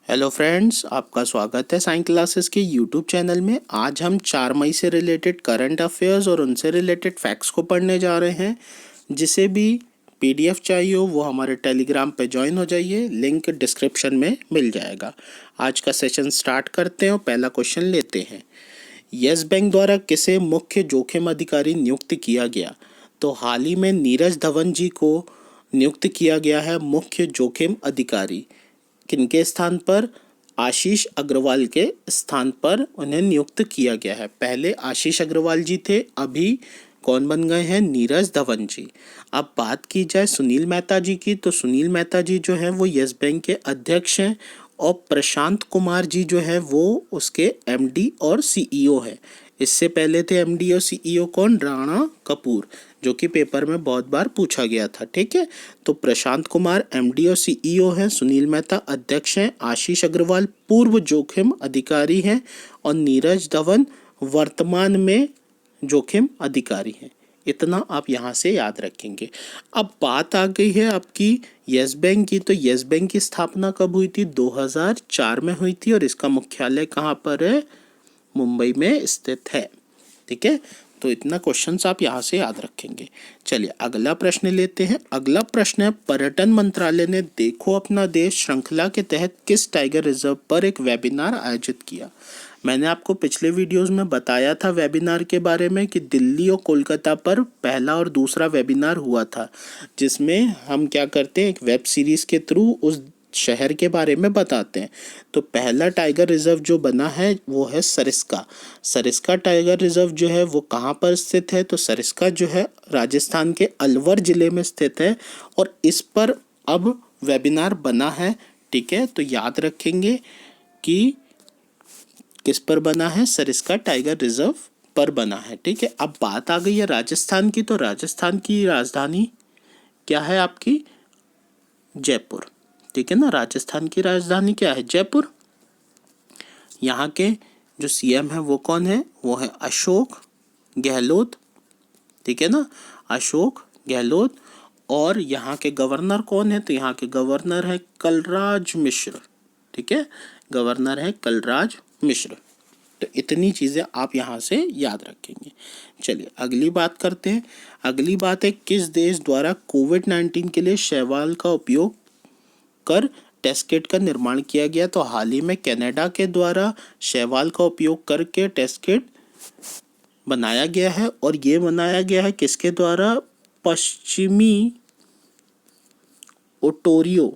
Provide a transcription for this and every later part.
Hello friends, आपका स्वागत है साइंस क्लासेस के यूट्यूब चैनल में। आज हम 4 मई से रिलेटेड करंट अफेयर्स और उनसे रिलेटेड फैक्ट्स को पढ़ने जा रहे हैं। जिसे भी पीडीएफ चाहिए हो वो हमारे टेलीग्राम पे ज्वाइन हो जाइए, लिंक डिस्क्रिप्शन में मिल जाएगा। आज का सेशन स्टार्ट करते हैं और पहला क्वेश्चन लेते हैं। यस बैंक द्वारा किसे मुख्य जोखिम अधिकारी नियुक्त किया गया? तो हाल ही में नीरज धवन जी को नियुक्त किया गया है मुख्य जोखिम अधिकारी। किनके स्थान पर? आशीष अग्रवाल के स्थान पर उन्हें नियुक्त किया गया है। पहले आशीष अग्रवाल जी थे, अभी कौन बन गए हैं? नीरज धवन जी। अब बात की जाए सुनील मेहता जी की, तो सुनील मेहता जी जो है वो यस बैंक के अध्यक्ष हैं और प्रशांत कुमार जी जो है वो उसके एमडी और सीईओ है। इससे पहले थे एमडी और सीईओ कौन? राणा कपूर, जो कि पेपर में बहुत बार पूछा गया था। ठीक है, तो प्रशांत कुमार एमडी और सीईओ हैं, सुनील मेहता अध्यक्ष हैं, आशीष अग्रवाल पूर्व जोखिम अधिकारी हैं और नीरज धवन वर्तमान में जोखिम अधिकारी हैं। इतना आप यहाँ से याद रखेंगे। अब बात आ गई है आपकी यस बैंक की। तो यस बैंक की स्थापना कब हुई थी? 2004 में हुई थी और इसका मुख्यालय कहाँ पर है? मुंबई में स्थित है। ठीक है, तो इतना क्वेश्चंस आप यहाँ से याद रखेंगे। चलिए अगला प्रश्न लेते हैं। अगला प्रश्न है, पर्यटन मंत्रालय ने देखो अपना देश श्रृंखला के तहत किस टाइगर रिजर्व पर एक वेबिनार आयोजित किया? मैंने आपको पिछले वीडियोस में बताया था वेबिनार के बारे में कि दिल्ली और कोलकाता पर पहला और दूसरा वेबिनार हुआ था, जिसमें हम क्या करते हैं, एक वेब सीरीज के थ्रू उस शहर के बारे में बताते हैं। तो पहला टाइगर रिजर्व जो बना है वो है सरिस्का। सरिस्का टाइगर रिजर्व जो है वो कहाँ पर स्थित है? तो सरिस्का जो है राजस्थान के अलवर जिले में स्थित है और इस पर अब वेबिनार बना है। ठीक है, तो याद रखेंगे कि किस पर बना है? सरिस्का टाइगर रिजर्व पर बना है। ठीक है, अब बात आ गई है राजस्थान की। तो राजस्थान की राजधानी क्या है आपकी? जयपुर। ठीक है ना, राजस्थान की राजधानी क्या है? जयपुर। यहाँ के जो सीएम है वो कौन है? वो है अशोक गहलोत। ठीक है ना, अशोक गहलोत। और यहाँ के गवर्नर कौन है? तो यहाँ के गवर्नर है कलराज मिश्र। ठीक है, गवर्नर है कलराज मिश्र। तो इतनी चीज़ें आप यहाँ से याद रखेंगे। चलिए अगली बात करते हैं। अगली बात है, किस देश द्वारा कोविड-19 के लिए शैवाल का उपयोग कर टेस्ट किट का निर्माण किया गया? तो हाल ही में कनाडा के द्वारा शैवाल का उपयोग करके टेस्ट किट बनाया गया है और ये बनाया गया है किसके द्वारा? पश्चिमी ओटोरियो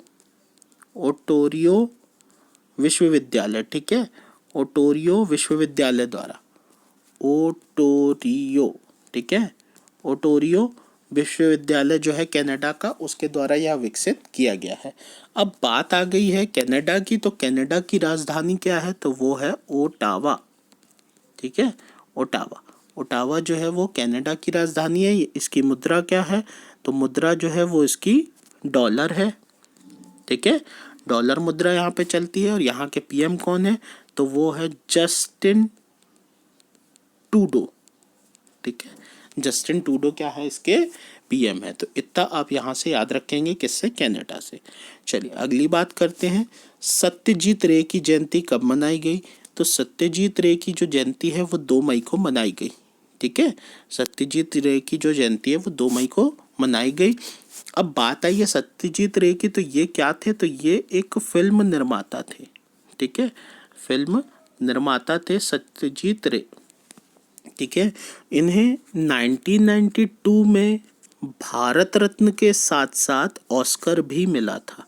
विश्वविद्यालय। ठीक है, ओटोरियो विश्वविद्यालय द्वारा, ओटोरियो। ठीक है, ओटोरियो विश्वविद्यालय जो है कनाडा का, उसके द्वारा यह विकसित किया गया है। अब बात आ गई है कनाडा की। तो कनाडा की राजधानी क्या है? तो वो है ओटावा। ठीक है, ओटावा। ओटावा जो है वो कनाडा की राजधानी है। इसकी मुद्रा क्या है? तो मुद्रा जो है वो इसकी डॉलर है। ठीक है, डॉलर मुद्रा यहाँ पे चलती है और यहाँ के पीएम कौन है? तो वो है जस्टिन ट्रूडो। ठीक है, जस्टिन ट्रूडो क्या है? इसके पीएम है। तो इतना आप यहाँ से याद रखेंगे। किससे? कनाडा से। चलिए अगली बात करते हैं। सत्यजीत रे की जयंती कब मनाई गई? तो सत्यजीत रे की जो जयंती है वो 2 मई को मनाई गई। ठीक है, सत्यजीत रे की जो जयंती है वो 2 मई को मनाई गई। अब बात आई है सत्यजीत रे की। तो ये क्या थे? तो ये एक फिल्म निर्माता थे। ठीक है, फिल्म निर्माता थे सत्यजीत रे। ठीक है, इन्हें 1992 में भारत रत्न के साथ साथ ऑस्कर भी मिला था।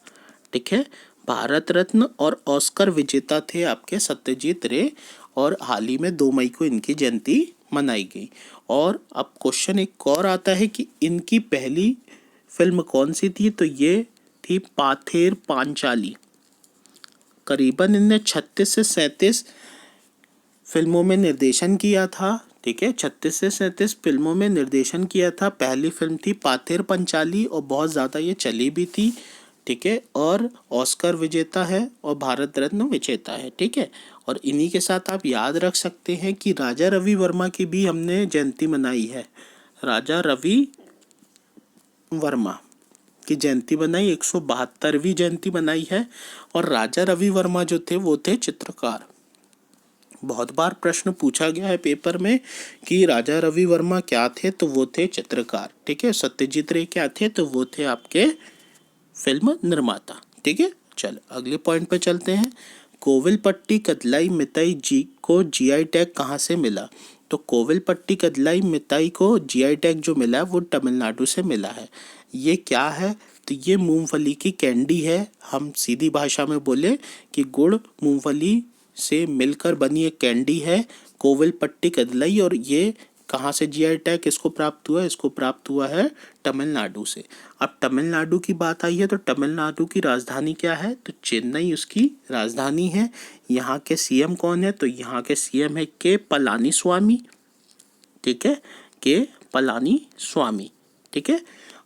ठीक है, भारत रत्न और ऑस्कर विजेता थे आपके सत्यजीत रे और हाल ही में 2 मई को इनकी जयंती मनाई गई। और अब क्वेश्चन एक और आता है कि इनकी पहली फिल्म कौन सी थी? तो ये थी पाथेर पांचाली। करीबन इनने 36 से 37 फिल्मों में निर्देशन किया था। ठीक है, 36 से 37 फिल्मों में निर्देशन किया था। पहली फिल्म थी पाथेर पंचाली और बहुत ज़्यादा ये चली भी थी। ठीक है, और ऑस्कर विजेता है और भारत रत्न विजेता है। ठीक है, और इन्हीं के साथ आप याद रख सकते हैं कि राजा रवि वर्मा की भी हमने जयंती मनाई है। राजा रवि वर्मा। की जयंती बनाई, 172वीं जयंती बनाई है। और राजा रवि वर्मा जो थे वो थे चित्रकार। बहुत बार प्रश्न पूछा गया है पेपर में कि राजा रवि वर्मा क्या थे, तो वो थे चित्रकार। ठीक है। सत्यजीत रे क्या थे, तो वो थे आपके फिल्म निर्माता। ठीक है। चल अगले पॉइंट पे चलते हैं। कोविलपट्टी कदलाई मिताई जी को जीआई टैग कहाँ से मिला? तो कोविलपट्टी कदलाई मिताई को जीआई टैग जो मिला है वो तमिलनाडु से मिला है। ये क्या है? तो ये मूंगफली की कैंडी है। हम सीधी भाषा में बोले कि गुड़ मूंगफली से मिलकर बनी एक कैंडी है कोविलपट्टी कदलाई। और ये कहाँ से जीआई टैग इसको प्राप्त हुआ? इसको प्राप्त हुआ है तमिलनाडु से। अब तमिलनाडु की बात आई है तो तमिलनाडु की राजधानी क्या है? तो चेन्नई उसकी राजधानी है। यहाँ के सीएम कौन है? तो यहाँ के सीएम है के पलानी स्वामी। ठीक है, के पलानी स्वामी। ठीक है।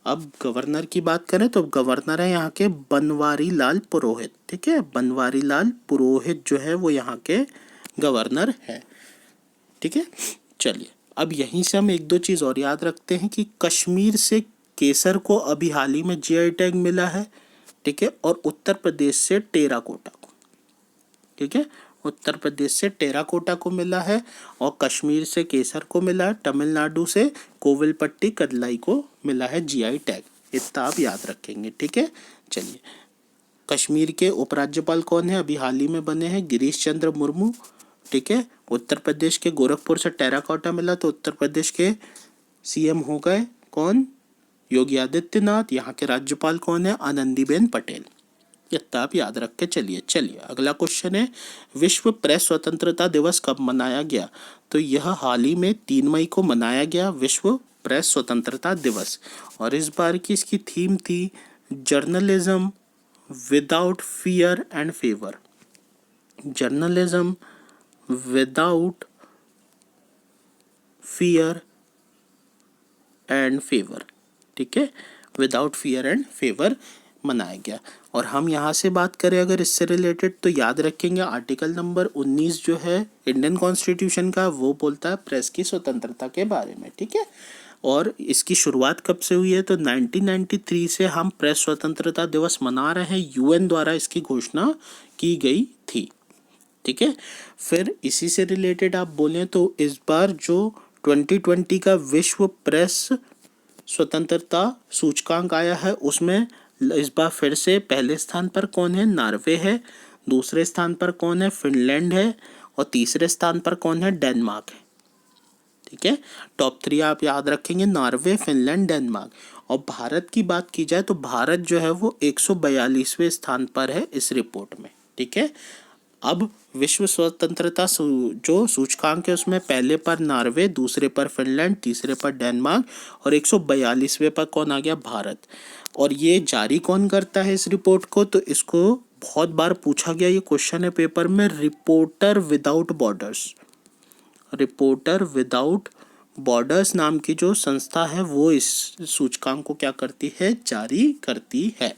अब गवर्नर की बात करें तो गवर्नर है यहाँ के बनवारी लाल पुरोहित। ठीक है, बनवारी लाल पुरोहित जो है वो यहाँ के गवर्नर है। ठीक है। चलिए अब यहीं से हम एक दो चीज़ और याद रखते हैं कि कश्मीर से केसर को अभी हाल ही में जीआई टैग मिला है। ठीक है। और उत्तर प्रदेश से टेराकोटा को। ठीक है, उत्तर प्रदेश से टेराकोटा को मिला है और कश्मीर से केसर को मिला है। तमिलनाडु से कोविलपट्टी कदलाई को मिला है जीआई टैग। इतना आप याद रखेंगे। ठीक है। चलिए, कश्मीर के उपराज्यपाल कौन है? अभी हाल ही में बने हैं गिरीश चंद्र मुर्मू। ठीक है। उत्तर प्रदेश के गोरखपुर से टेराकोटा मिला तो उत्तर प्रदेश के सीएम हो गए कौन? योगी आदित्यनाथ। यहाँ के राज्यपाल कौन है? आनंदीबेन पटेल। इतना आप याद रख के चलिए अगला क्वेश्चन है, विश्व प्रेस स्वतंत्रता दिवस कब मनाया गया? तो यह हाल ही में 3 मई को मनाया गया विश्व प्रेस स्वतंत्रता दिवस। और इस बार की इसकी थीम थी journalism without fear and favour. Journalism without fear and favour. ठीक है, विदाउट फियर एंड फेवर मनाया गया। और हम यहाँ से बात करें अगर इससे रिलेटेड तो याद रखेंगे आर्टिकल नंबर 19 जो है इंडियन कॉन्स्टिट्यूशन का वो बोलता है प्रेस की स्वतंत्रता के बारे में। ठीक है। और इसकी शुरुआत कब से हुई है? तो 1993 से हम प्रेस स्वतंत्रता दिवस मना रहे हैं। यूएन द्वारा इसकी घोषणा की गई थी। ठीक है। फिर इसी से रिलेटेड आप बोलें तो इस बार जो 2020 का विश्व प्रेस स्वतंत्रता सूचकांक आया है उसमें इस बार फिर से पहले स्थान पर कौन है? नॉर्वे है। दूसरे स्थान पर कौन है? फिनलैंड है। और तीसरे स्थान पर कौन है? डेनमार्क है। ठीक है, टॉप 3 आप याद रखेंगे, नॉर्वे, फिनलैंड, डेनमार्क। और भारत की बात की जाए तो भारत जो है वो 142वें स्थान पर है इस रिपोर्ट में। ठीक है। अब विश्व स्वतंत्रता जो सूचकांक है उसमें पहले पर नॉर्वे, दूसरे पर फिनलैंड, तीसरे पर डेनमार्क और 142वें पर कौन आ गया? भारत। और ये जारी कौन करता है इस रिपोर्ट को? तो इसको बहुत बार पूछा गया, ये क्वेश्चन है पेपर में, reporter without borders. Reporter without borders नाम की जो संस्था है वो इस सूचकांक को क्या करती है? जारी करती है।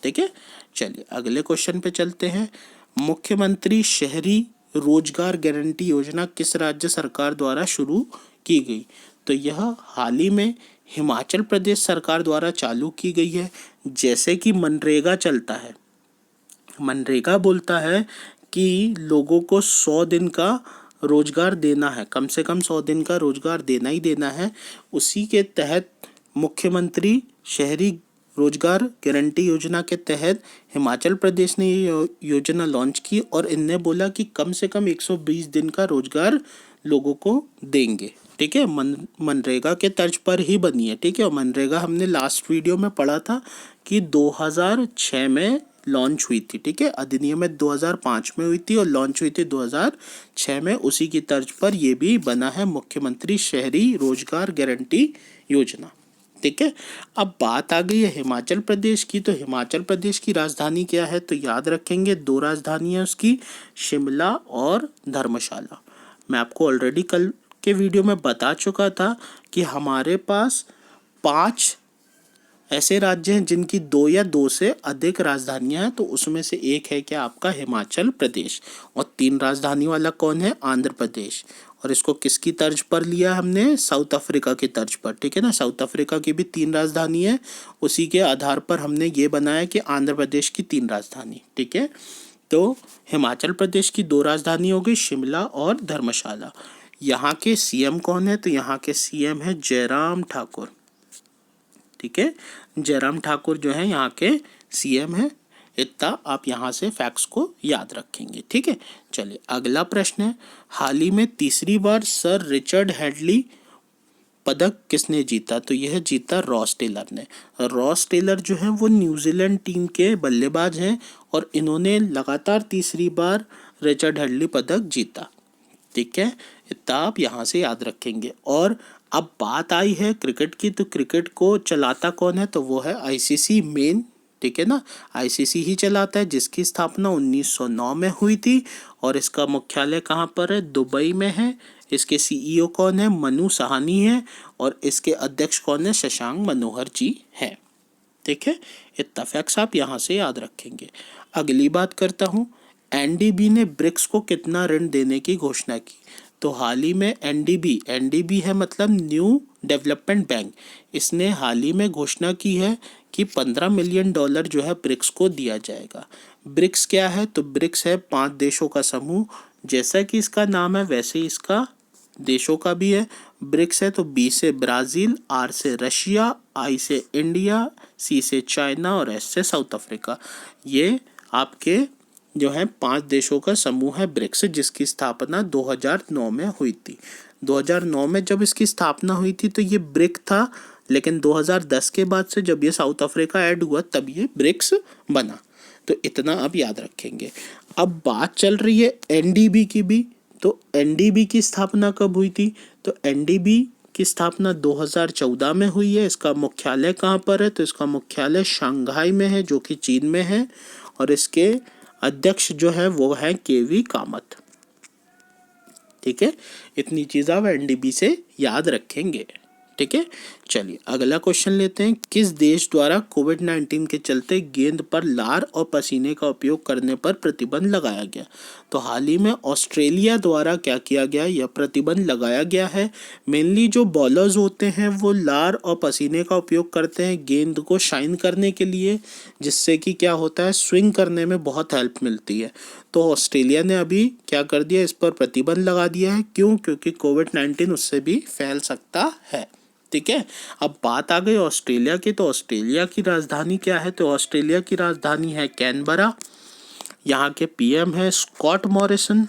ठीक है। चलिए अगले क्वेश्चन पे चलते हैं। मुख्यमंत्री शहरी रोजगार गारंटी योजना किस राज्य सरकार द्वारा शुरू की गई? तो यह हाल ही में हिमाचल प्रदेश सरकार द्वारा चालू की गई है। जैसे कि मनरेगा चलता है, मनरेगा बोलता है कि लोगों को 100 दिन का रोजगार देना है, कम से कम 100 दिन का रोजगार देना ही देना है। उसी के तहत मुख्यमंत्री शहरी रोजगार गारंटी योजना के तहत हिमाचल प्रदेश ने ये योजना लॉन्च की और इनने बोला कि कम से कम 120 दिन का रोजगार लोगों को देंगे। ठीक है, मनरेगा के तर्ज पर ही बनी है। ठीक है, और मनरेगा हमने लास्ट वीडियो में पढ़ा था कि 2006 में लॉन्च हुई थी। ठीक है, अधिनियम 2005 में हुई थी और लॉन्च हुई थी 2006 में। उसी की तर्ज पर ये भी बना है मुख्यमंत्री शहरी रोजगार गारंटी योजना। ठीक है, अब बात आ गई है हिमाचल प्रदेश की। तो हिमाचल प्रदेश की राजधानी क्या है? तो याद रखेंगे 2 राजधानियाँ उसकी, शिमला और धर्मशाला। मैं आपको ऑलरेडी कल के वीडियो में बता चुका था कि हमारे पास 5 ऐसे राज्य हैं जिनकी 2 या 2 से अधिक राजधानियां हैं। तो उसमें से एक है क्या? आपका हिमाचल प्रदेश। और 3 राजधानी वाला कौन है? आंध्र प्रदेश। और इसको किसकी तर्ज पर लिया हमने, साउथ अफ्रीका की तर्ज पर, ठीक है ना। साउथ अफ्रीका की भी 3 राजधानी है, उसी के आधार पर हमने ये बनाया कि आंध्र प्रदेश की 3 राजधानी, ठीक है। तो हिमाचल प्रदेश की 2 राजधानी हो गई, शिमला और धर्मशाला। यहाँ के सीएम कौन है, तो यहाँ के सीएम है जयराम ठाकुर, ठीक है। जयराम ठाकुर जो है यहाँ के सीएम है। इतना आप यहाँ से फैक्ट्स को याद रखेंगे, ठीक है। चलिए अगला प्रश्न है, हाल ही में तीसरी बार सर रिचर्ड हेडली पदक किसने जीता, तो यह जीता रॉस टेलर ने। रॉस टेलर जो है वो न्यूजीलैंड टीम के बल्लेबाज हैं और इन्होंने लगातार तीसरी बार रिचर्ड हेडली पदक जीता, ठीक है। इतना आप यहाँ से याद रखेंगे। और अब बात आई है क्रिकेट की, तो क्रिकेट को चलाता कौन है, तो वो है आईसीसी मेन, ठीक है ना। आईसीसी ही चलाता है, जिसकी स्थापना 1909 में हुई थी और इसका मुख्यालय कहाँ पर है, दुबई में है। इसके सीईओ कौन है, मनु साहनी है और इसके अध्यक्ष कौन है, शशांक मनोहर जी हैं, ठीक है। इतना फैक्ट्स आप यहाँ से याद रखेंगे। अगली बात करता हूँ, एनडीबी ने ब्रिक्स को कितना ऋण देने की घोषणा की, तो हाल ही में एनडीबी है मतलब न्यू डेवलपमेंट बैंक, इसने हाल ही में घोषणा की है कि $15 मिलियन जो है ब्रिक्स को दिया जाएगा। ब्रिक्स क्या है, तो ब्रिक्स है 5 देशों का समूह, जैसा कि इसका नाम है वैसे ही इसका देशों का भी है। ब्रिक्स है तो बी से ब्राज़ील, आर से रशिया, आई से इंडिया, सी से चाइना और एस से साउथ अफ्रीका। ये आपके जो है 5 देशों का समूह है ब्रिक्स, जिसकी स्थापना 2009 में हुई थी। 2009 में जब इसकी स्थापना हुई थी तो ये ब्रिक था, लेकिन 2010 के बाद से जब ये साउथ अफ्रीका ऐड हुआ तब ये ब्रिक्स बना। तो इतना आप याद रखेंगे। अब बात चल रही है एनडीबी की भी, तो एनडीबी की स्थापना कब हुई थी, तो एनडीबी की स्थापना 2014 में हुई है। इसका मुख्यालय कहाँ पर है, तो इसका मुख्यालय शंघाई में है, जो कि चीन में है और इसके अध्यक्ष जो है वो है केवी कामत, ठीक है। इतनी चीज़ आप एनडीबी से याद रखेंगे, ठीक है। चलिए अगला क्वेश्चन लेते हैं, किस देश द्वारा कोविड-19 के चलते गेंद पर लार और पसीने का उपयोग करने पर प्रतिबंध लगाया गया, तो हाल ही में ऑस्ट्रेलिया द्वारा क्या किया गया, यह प्रतिबंध लगाया गया है। मेनली जो बॉलर्स होते हैं वो लार और पसीने का उपयोग करते हैं गेंद को शाइन करने के लिए, जिससे कि क्या होता है, स्विंग करने में बहुत हेल्प मिलती है। तो ऑस्ट्रेलिया ने अभी क्या कर दिया, इस पर प्रतिबंध लगा दिया है। क्यों, क्योंकि कोविड-19 उससे भी फैल सकता है, ठीक है। अब बात आ गई ऑस्ट्रेलिया की, तो ऑस्ट्रेलिया की राजधानी क्या है, तो ऑस्ट्रेलिया की राजधानी है कैनबरा। यहाँ के पीएम है स्कॉट मॉरिसन,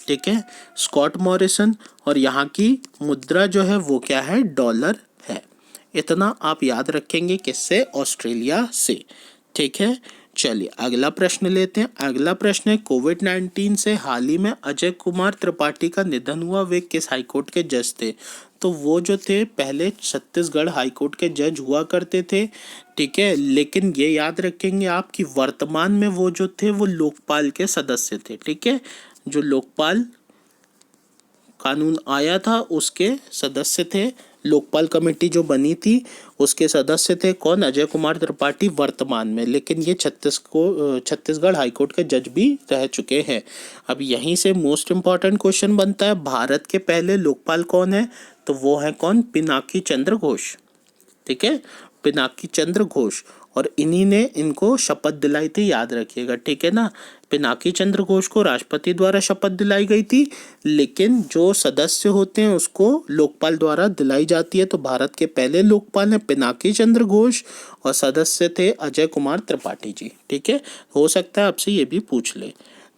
ठीक है, स्कॉट मॉरिसन। और यहाँ की मुद्रा जो है वो क्या है, डॉलर है। इतना आप याद रखेंगे किससे, ऑस्ट्रेलिया से, ठीक है। चलिए अगला प्रश्न लेते हैं। अगला प्रश्न है, कोविड-19 से हाल ही में अजय कुमार त्रिपाठी का निधन हुआ, वे किस हाईकोर्ट के जज थे, तो वो जो थे पहले छत्तीसगढ़ हाईकोर्ट के जज हुआ करते थे, ठीक है। लेकिन ये याद रखेंगे आप कि वर्तमान में वो जो थे वो लोकपाल के सदस्य थे, ठीक है। जो लोकपाल कानून आया था उसके सदस्य थे, लोकपाल कमेटी जो बनी थी उसके सदस्य थे कौन, अजय कुमार त्रिपाठी वर्तमान में, लेकिन ये छत्तीसगढ़ हाईकोर्ट के जज भी रह चुके हैं। अब यहीं से मोस्ट इम्पॉर्टेंट क्वेश्चन बनता है, भारत के पहले लोकपाल कौन है, तो वो है कौन, पिनाकी चंद्र घोष, ठीक है, पिनाकी चंद्र घोष। और इन्हीं ने इनको शपथ दिलाई थी, याद रखिएगा, ठीक है ना। पिनाकी चंद्र घोष को राष्ट्रपति द्वारा शपथ दिलाई गई थी, लेकिन जो सदस्य होते हैं उसको लोकपाल द्वारा दिलाई जाती है। तो भारत के पहले लोकपाल हैं पिनाकी चंद्र घोष और सदस्य थे अजय कुमार त्रिपाठी जी, ठीक है। हो सकता है आपसे ये भी पूछ ले।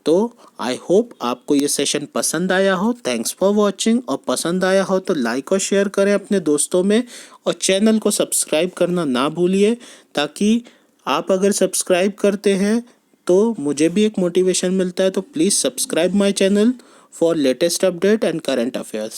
तो आई होप आपको ये सेशन पसंद आया हो। Thanks for watching. और पसंद आया हो तो लाइक और शेयर करें अपने दोस्तों में और चैनल को सब्सक्राइब करना ना भूलिए, ताकि आप अगर सब्सक्राइब करते हैं तो मुझे भी एक मोटिवेशन मिलता है। तो please subscribe my channel for latest update and current affairs.